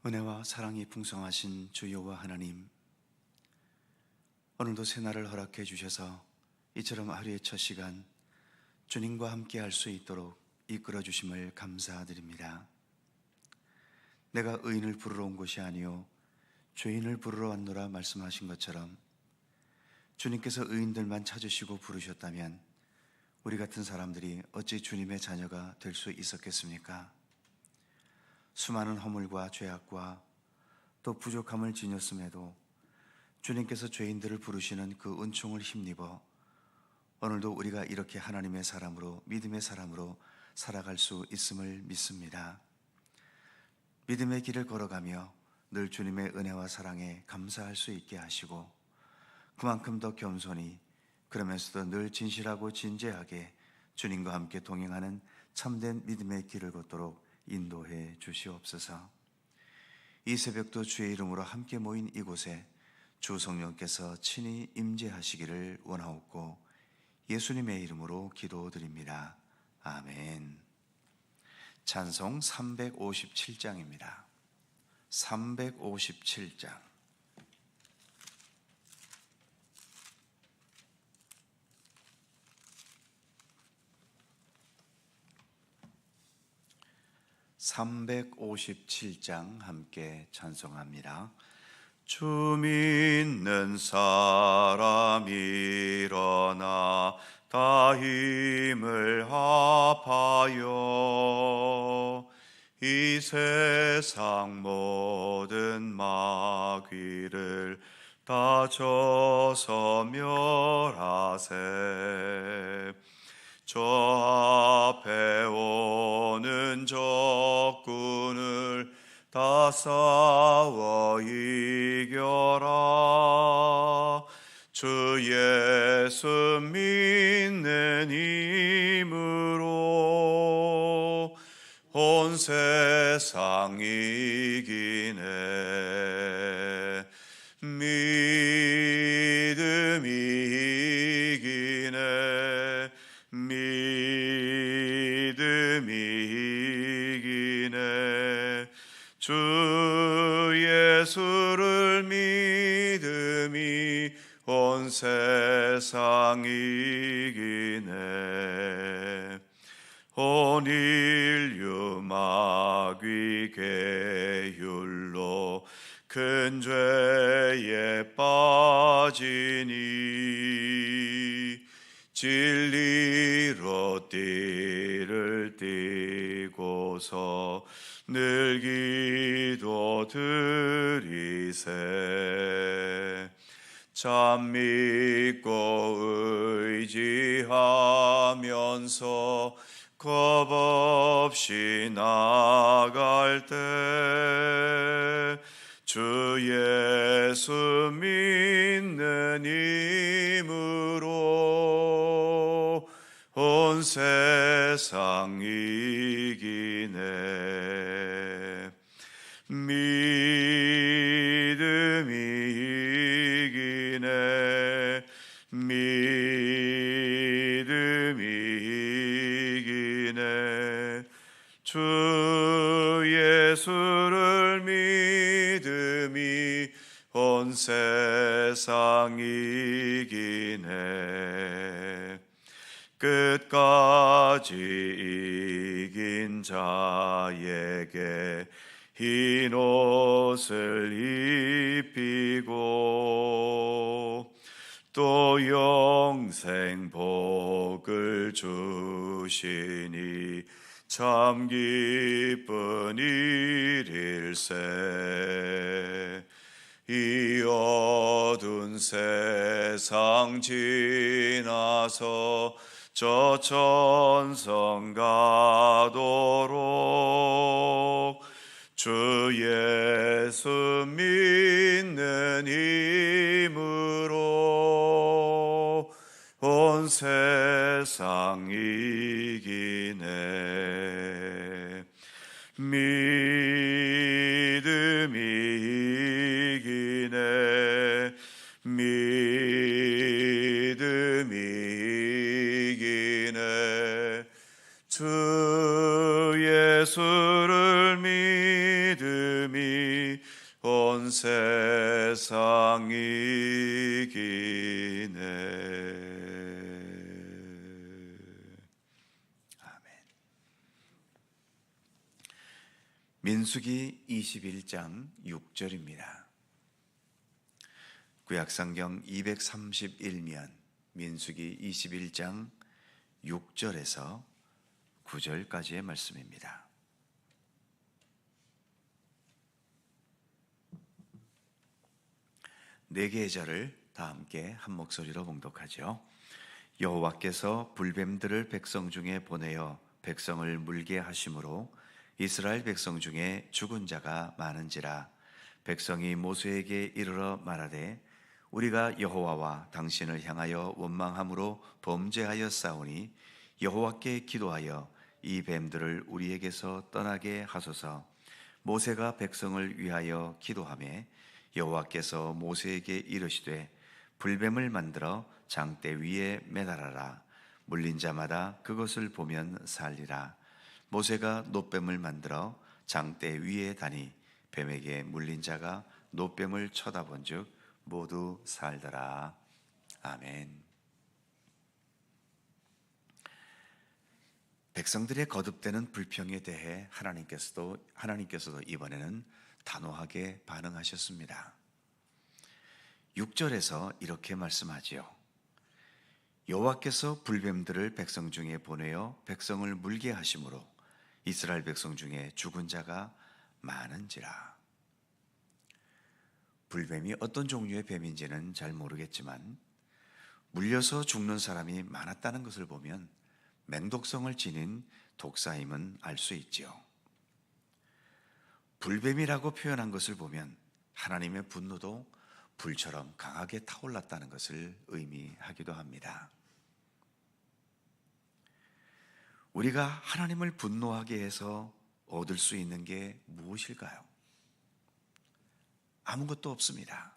은혜와 사랑이 풍성하신 주 여호와 하나님, 오늘도 새날을 허락해 주셔서 이처럼 하루의 첫 시간 주님과 함께 할 수 있도록 이끌어 주심을 감사드립니다. 내가 의인을 부르러 온 것이 아니요 죄인을 부르러 왔노라 말씀하신 것처럼 주님께서 의인들만 찾으시고 부르셨다면 우리 같은 사람들이 어찌 주님의 자녀가 될 수 있었겠습니까? 수많은 허물과 죄악과 또 부족함을 지녔음에도 주님께서 죄인들을 부르시는 그 은총을 힘입어 오늘도 우리가 이렇게 하나님의 사람으로, 믿음의 사람으로 살아갈 수 있음을 믿습니다. 믿음의 길을 걸어가며 늘 주님의 은혜와 사랑에 감사할 수 있게 하시고, 그만큼 더 겸손히, 그러면서도 늘 진실하고 진지하게 주님과 함께 동행하는 참된 믿음의 길을 걷도록 인도해 주시옵소서. 이 새벽도 주의 이름으로 함께 모인 이곳에 주 성령께서 친히 임재하시기를 원하옵고 예수님의 이름으로 기도드립니다. 아멘. 찬송 357장입니다. 357장. (357장) 함께 찬송합니다. 주 믿는 사람 일어나 다 힘을 합하여 이 세상 모든 마귀를 다 져서 멸하세. 저 앞에 오는 적군을 다 싸워 이겨라. 주 예수 믿는 힘으로 온 세상 이기네. 믿음이 이기네. 믿음이 이기네. 주 예수를 믿음이 온 세상 이기네. 온 인류 마귀 계율로 큰 죄에 빠지니 진리로 띠를 띠고서 늘 기도 드리세. 참 믿고 의지하면서 겁 없이 나갈 때 주 예수 믿는 힘으로 온 세상 이기네. 믿음이 이기네. 믿음이 이기네. 주 예수를 믿음이 온 세상 이기네. 끝까지 이긴 자에게 흰 옷을 입히고 또 영생 복을 주시니 참 기쁜 일일세. 이 어두운 세상 지나서 저 천성 가도록 주 예수 믿는 힘으로 온 세상 이기네. 믿음이 이기네. 믿음이 이기네. 주 예수를 믿음이 온 세상 이기네. 아멘. 민수기 21장 6절입니다. 구약성경 231면 민수기 21장 6절에서 9절까지의 말씀입니다. 네 개의 절을 다 함께 한 목소리로 봉독하죠. 여호와께서 불뱀들을 백성 중에 보내어 백성을 물게 하심으로 이스라엘 백성 중에 죽은 자가 많은지라. 백성이 모세에게 이르러 말하되 우리가 여호와와 당신을 향하여 원망함으로 범죄하여 싸우니 여호와께 기도하여 이 뱀들을 우리에게서 떠나게 하소서. 모세가 백성을 위하여 기도하매 여호와께서 모세에게 이르시되 불뱀을 만들어 장대 위에 매달아라. 물린 자마다 그것을 보면 살리라. 모세가 놋뱀을 만들어 장대 위에 다니 뱀에게 물린 자가 놋뱀을 쳐다본즉 모두 살더라. 아멘. 백성들의 거듭되는 불평에 대해 하나님께서도 이번에는 단호하게 반응하셨습니다. 6절에서 이렇게 말씀하지요. 여호와께서 불뱀들을 백성 중에 보내어 백성을 물게 하심으로 이스라엘 백성 중에 죽은 자가 많은지라. 불뱀이 어떤 종류의 뱀인지는 잘 모르겠지만 물려서 죽는 사람이 많았다는 것을 보면 맹독성을 지닌 독사임은 알 수 있지요. 불뱀이라고 표현한 것을 보면 하나님의 분노도 불처럼 강하게 타올랐다는 것을 의미하기도 합니다. 우리가 하나님을 분노하게 해서 얻을 수 있는 게 무엇일까요? 아무것도 없습니다.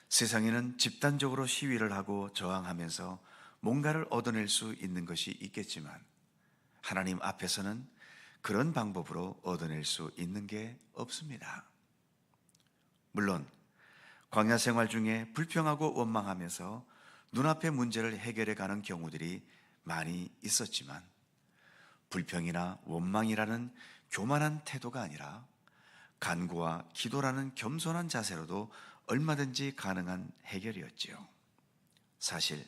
세상에는 집단적으로 시위를 하고 저항하면서 뭔가를 얻어낼 수 있는 것이 있겠지만 하나님 앞에서는 그런 방법으로 얻어낼 수 있는 게 없습니다. 물론 광야 생활 중에 불평하고 원망하면서 눈앞의 문제를 해결해 가는 경우들이 많이 있었지만 불평이나 원망이라는 교만한 태도가 아니라 간구와 기도라는 겸손한 자세로도 얼마든지 가능한 해결이었지요. 사실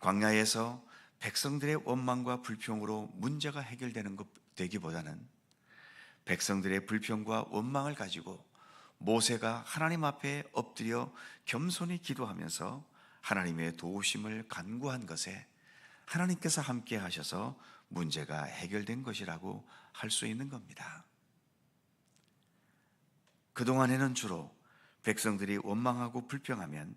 광야에서 백성들의 원망과 불평으로 문제가 해결되는 것 되기보다는 백성들의 불평과 원망을 가지고 모세가 하나님 앞에 엎드려 겸손히 기도하면서 하나님의 도우심을 간구한 것에 하나님께서 함께 하셔서 문제가 해결된 것이라고 할 수 있는 겁니다. 그동안에는 주로 백성들이 원망하고 불평하면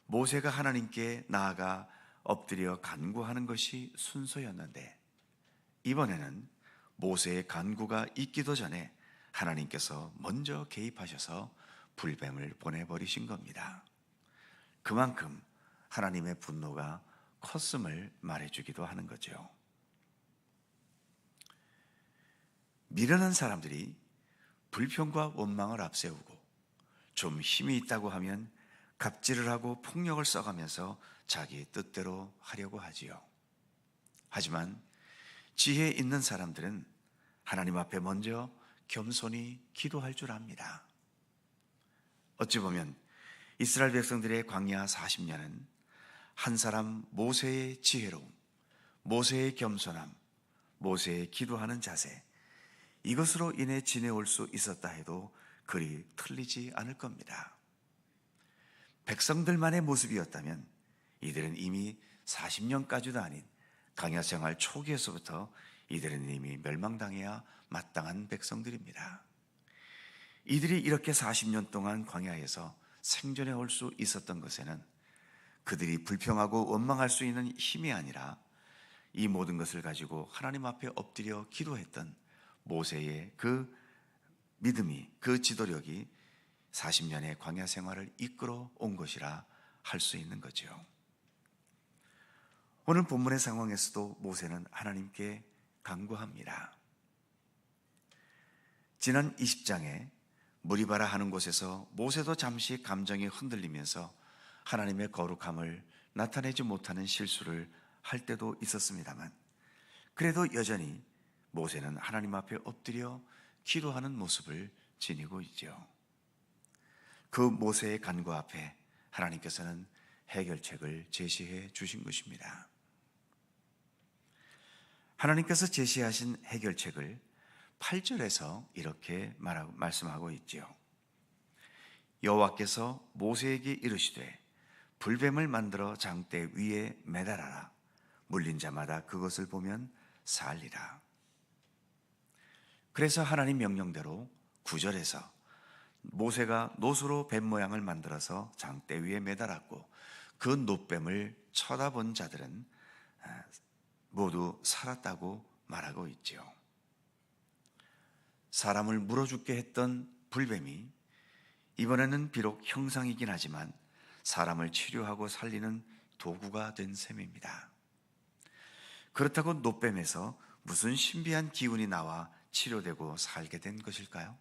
모세가 하나님께 나아가 엎드려 간구하는 것이 순서였는데 이번에는 모세의 간구가 있기도 전에 하나님께서 먼저 개입하셔서 불뱀을 보내버리신 겁니다. 그만큼 하나님의 분노가 컸음을 말해주기도 하는 거죠. 미련한 사람들이 불평과 원망을 앞세우고 좀 힘이 있다고 하면 갑질을 하고 폭력을 써가면서 자기 뜻대로 하려고 하지요. 하지만 지혜 있는 사람들은 하나님 앞에 먼저 겸손히 기도할 줄 압니다. 어찌 보면 이스라엘 백성들의 광야 40년은 한 사람 모세의 지혜로움, 모세의 겸손함, 모세의 기도하는 자세, 이것으로 인해 지내올 수 있었다 해도 그리 틀리지 않을 겁니다. 백성들만의 모습이었다면 이들은 이미 40년까지도 아닌 광야 생활 초기에서부터 이들은 이미 멸망당해야 마땅한 백성들입니다. 이들이 이렇게 40년 동안 광야에서 생존해 올 수 있었던 것에는 그들이 불평하고 원망할 수 있는 힘이 아니라 이 모든 것을 가지고 하나님 앞에 엎드려 기도했던 모세의 그 믿음이, 그 지도력이 40년의 광야 생활을 이끌어 온 것이라 할 수 있는 거죠. 오늘 본문의 상황에서도 모세는 하나님께 간구합니다. 지난 20장에 무리바라 하는 곳에서 모세도 잠시 감정이 흔들리면서 하나님의 거룩함을 나타내지 못하는 실수를 할 때도 있었습니다만, 그래도 여전히 모세는 하나님 앞에 엎드려 기도하는 모습을 지니고 있죠. 그 모세의 간구 앞에 하나님께서는 해결책을 제시해 주신 것입니다. 하나님께서 제시하신 해결책을 8절에서 이렇게 말씀하고 있지요. 여호와께서 모세에게 이르시되 불뱀을 만들어 장대 위에 매달아라. 물린 자마다 그것을 보면 살리라. 그래서 하나님 명령대로 9절에서 모세가 놋으로 뱀 모양을 만들어서 장대 위에 매달았고, 그 놋뱀을 쳐다본 자들은 모두 살았다고 말하고 있지요. 사람을 물어 죽게 했던 불뱀이 이번에는 비록 형상이긴 하지만 사람을 치료하고 살리는 도구가 된 셈입니다. 그렇다고 놋뱀에서 무슨 신비한 기운이 나와 치료되고 살게 된 것일까요?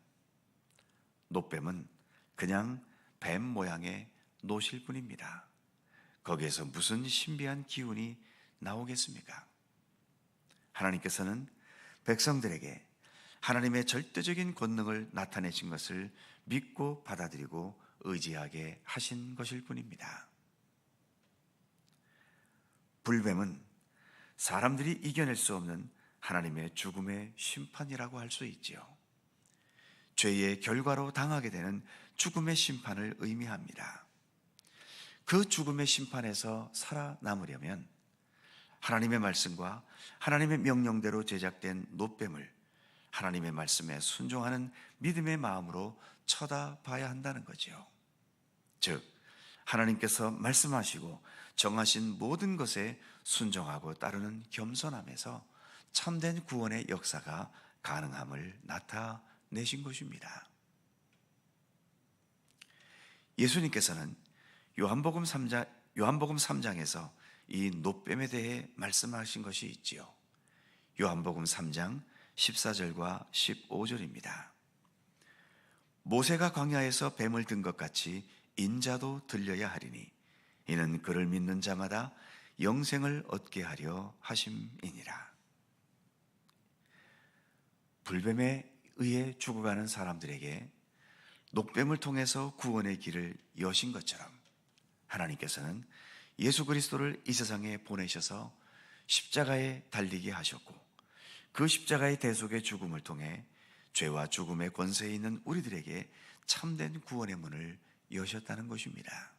놋뱀은 그냥 뱀 모양의 놋일 뿐입니다. 거기에서 무슨 신비한 기운이 나오겠습니까? 하나님께서는 백성들에게 하나님의 절대적인 권능을 나타내신 것을 믿고 받아들이고 의지하게 하신 것일 뿐입니다. 불뱀은 사람들이 이겨낼 수 없는 하나님의 죽음의 심판이라고 할 수 있지요. 죄의 결과로 당하게 되는 죽음의 심판을 의미합니다. 그 죽음의 심판에서 살아남으려면 하나님의 말씀과 하나님의 명령대로 제작된 놋뱀을 하나님의 말씀에 순종하는 믿음의 마음으로 쳐다봐야 한다는 거죠. 즉, 하나님께서 말씀하시고 정하신 모든 것에 순종하고 따르는 겸손함에서 참된 구원의 역사가 가능함을 나타내신 것입니다. 예수님께서는 요한복음 3장에서 이 놋뱀에 대해 말씀하신 것이 있지요. 요한복음 3장 14절과 15절입니다. 모세가 광야에서 뱀을 든 것 같이 인자도 들려야 하리니 이는 그를 믿는 자마다 영생을 얻게 하려 하심이니라. 불뱀에 의해 죽어가는 사람들에게 놋뱀을 통해서 구원의 길을 여신 것처럼 하나님께서는 예수 그리스도를 이 세상에 보내셔서 십자가에 달리게 하셨고, 그 십자가의 대속의 죽음을 통해 죄와 죽음의 권세에 있는 우리들에게 참된 구원의 문을 여셨다는 것입니다.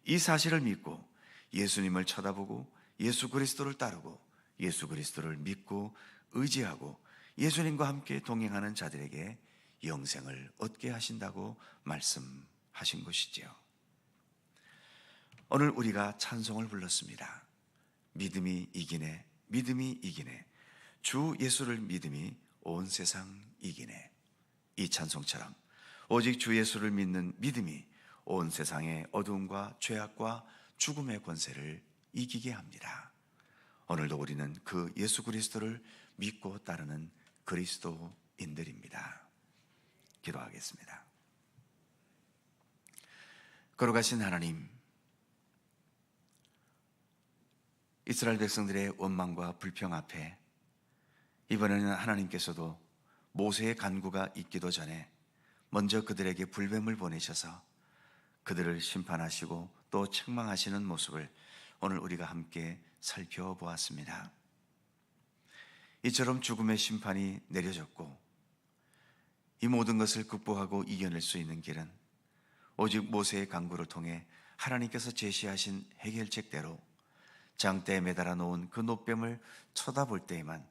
이 사실을 믿고 예수님을 쳐다보고 예수 그리스도를 따르고 예수 그리스도를 믿고 의지하고 예수님과 함께 동행하는 자들에게 영생을 얻게 하신다고 말씀하신 것이지요. 오늘 우리가 찬송을 불렀습니다. 믿음이 이기네, 믿음이 이기네, 주 예수를 믿음이 온 세상 이기네. 이 찬송처럼 오직 주 예수를 믿는 믿음이 온 세상의 어두움과 죄악과 죽음의 권세를 이기게 합니다. 오늘도 우리는 그 예수 그리스도를 믿고 따르는 그리스도인들입니다. 기도하겠습니다. 거룩하신 하나님, 이스라엘 백성들의 원망과 불평 앞에 이번에는 하나님께서도 모세의 간구가 있기도 전에 먼저 그들에게 불뱀을 보내셔서 그들을 심판하시고 또 책망하시는 모습을 오늘 우리가 함께 살펴보았습니다. 이처럼 죽음의 심판이 내려졌고 이 모든 것을 극복하고 이겨낼 수 있는 길은 오직 모세의 간구를 통해 하나님께서 제시하신 해결책대로 장대에 매달아 놓은 그 놋뱀을 쳐다볼 때에만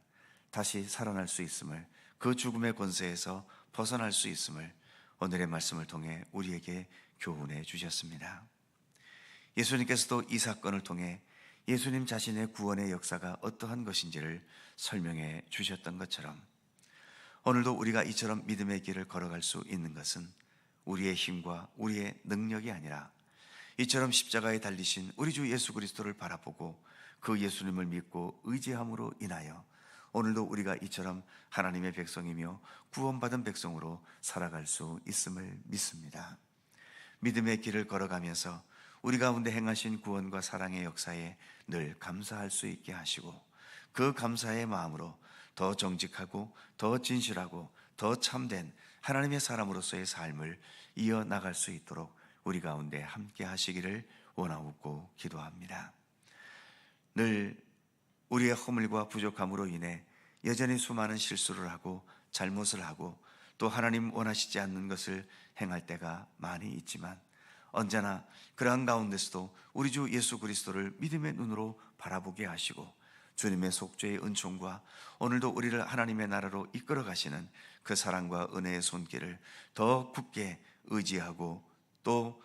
다시 살아날 수 있음을, 그 죽음의 권세에서 벗어날 수 있음을 오늘의 말씀을 통해 우리에게 교훈해 주셨습니다. 예수님께서도 이 사건을 통해 예수님 자신의 구원의 역사가 어떠한 것인지를 설명해 주셨던 것처럼 오늘도 우리가 이처럼 믿음의 길을 걸어갈 수 있는 것은 우리의 힘과 우리의 능력이 아니라 이처럼 십자가에 달리신 우리 주 예수 그리스도를 바라보고 그 예수님을 믿고 의지함으로 인하여 오늘도 우리가 이처럼 하나님의 백성이며 구원받은 백성으로 살아갈 수 있음을 믿습니다. 믿음의 길을 걸어가면서 우리 가운데 행하신 구원과 사랑의 역사에 늘 감사할 수 있게 하시고, 그 감사의 마음으로 더 정직하고 더 진실하고 더 참된 하나님의 사람으로서의 삶을 이어나갈 수 있도록 우리 가운데 함께 하시기를 원하옵고 기도합니다. 늘 우리의 허물과 부족함으로 인해 여전히 수많은 실수를 하고 잘못을 하고 또 하나님 원하시지 않는 것을 행할 때가 많이 있지만, 언제나 그러한 가운데서도 우리 주 예수 그리스도를 믿음의 눈으로 바라보게 하시고 주님의 속죄의 은총과 오늘도 우리를 하나님의 나라로 이끌어 가시는 그 사랑과 은혜의 손길을 더 굳게 의지하고 또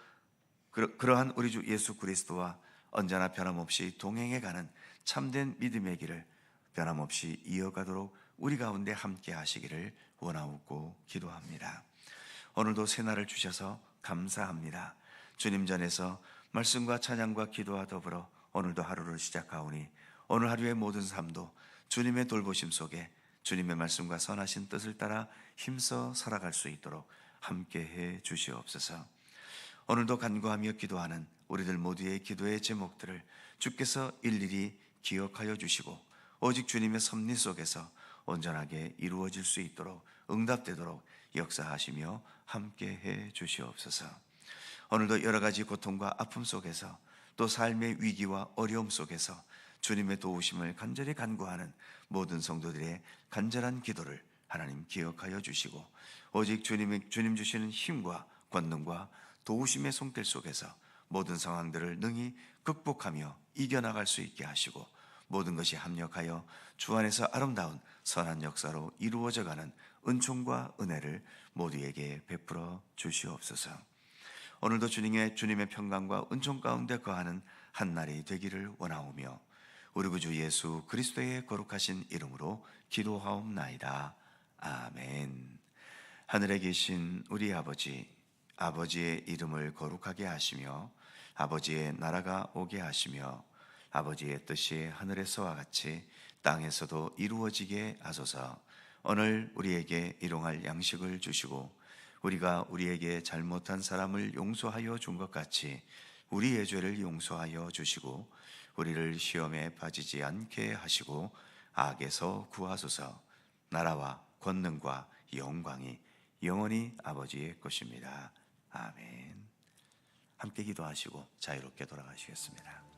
그러한 우리 주 예수 그리스도와 언제나 변함없이 동행해가는 참된 믿음의 길을 변함없이 이어가도록 우리 가운데 함께 하시기를 원하옵고 기도합니다. 오늘도 새날을 주셔서 감사합니다. 주님 전에서 말씀과 찬양과 기도와 더불어 오늘도 하루를 시작하오니 오늘 하루의 모든 삶도 주님의 돌보심 속에 주님의 말씀과 선하신 뜻을 따라 힘써 살아갈 수 있도록 함께해 주시옵소서. 오늘도 간구하며 기도하는 우리들 모두의 기도의 제목들을 주께서 일일이 기억하여 주시고 오직 주님의 섭리 속에서 온전하게 이루어질 수 있도록 응답되도록 역사하시며 함께해 주시옵소서. 오늘도 여러 가지 고통과 아픔 속에서 또 삶의 위기와 어려움 속에서 주님의 도우심을 간절히 간구하는 모든 성도들의 간절한 기도를 하나님 기억하여 주시고 오직 주님 주시는 힘과 권능과 도우심의 손길 속에서 모든 상황들을 능히 극복하며 이겨나갈 수 있게 하시고 모든 것이 합력하여 주 안에서 아름다운 선한 역사로 이루어져가는 은총과 은혜를 모두에게 베풀어 주시옵소서. 오늘도 주님의 평강과 은총 가운데 거하는 한날이 되기를 원하오며 우리 구주 예수 그리스도의 거룩하신 이름으로 기도하옵나이다. 아멘. 하늘에 계신 우리 아버지, 아버지의 이름을 거룩하게 하시며 아버지의 나라가 오게 하시며 아버지의 뜻이 하늘에서와 같이 땅에서도 이루어지게 하소서. 오늘 우리에게 일용할 양식을 주시고 우리가 우리에게 잘못한 사람을 용서하여 준 것 같이 우리의 죄를 용서하여 주시고 우리를 시험에 빠지지 않게 하시고 악에서 구하소서. 나라와 권능과 영광이 영원히 아버지의 것입니다. 아멘. 함께 기도하시고 자유롭게 돌아가시겠습니다.